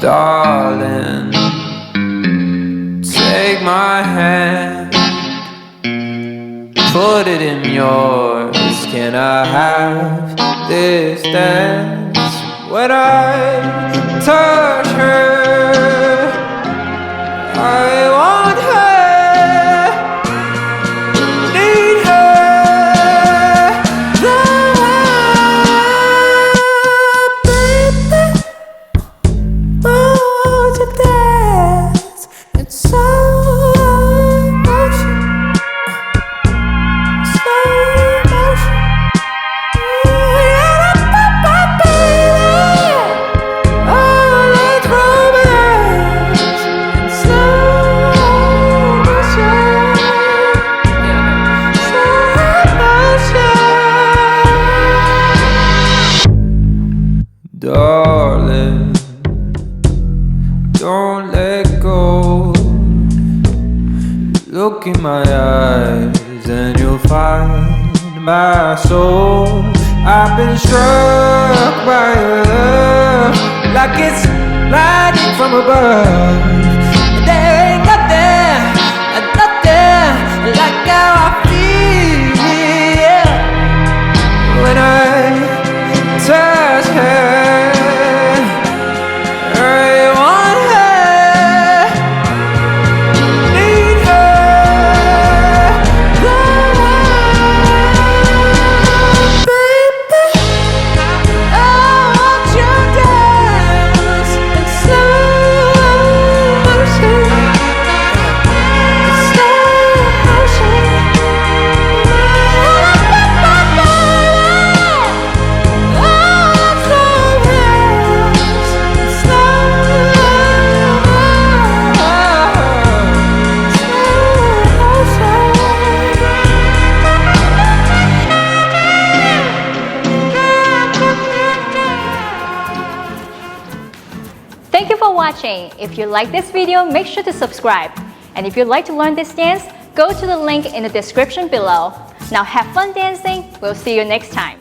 Darling, take my hand, put it in yours. Can I have this dance? When I touch her, I want her, need her, baby. Oh, to dance, it's slow motion, slow motion. Darling, don't let go. Look in my eyes and you'll find my soul. I've been struck by your love, like it's lightning from above. There ain't nothing like how I feel when I touch her. Thank you for watching. If you like this video, make sure to subscribe. And if you'd like to learn this dance, go to the link in the description below. Now have fun dancing. We'll see you next time.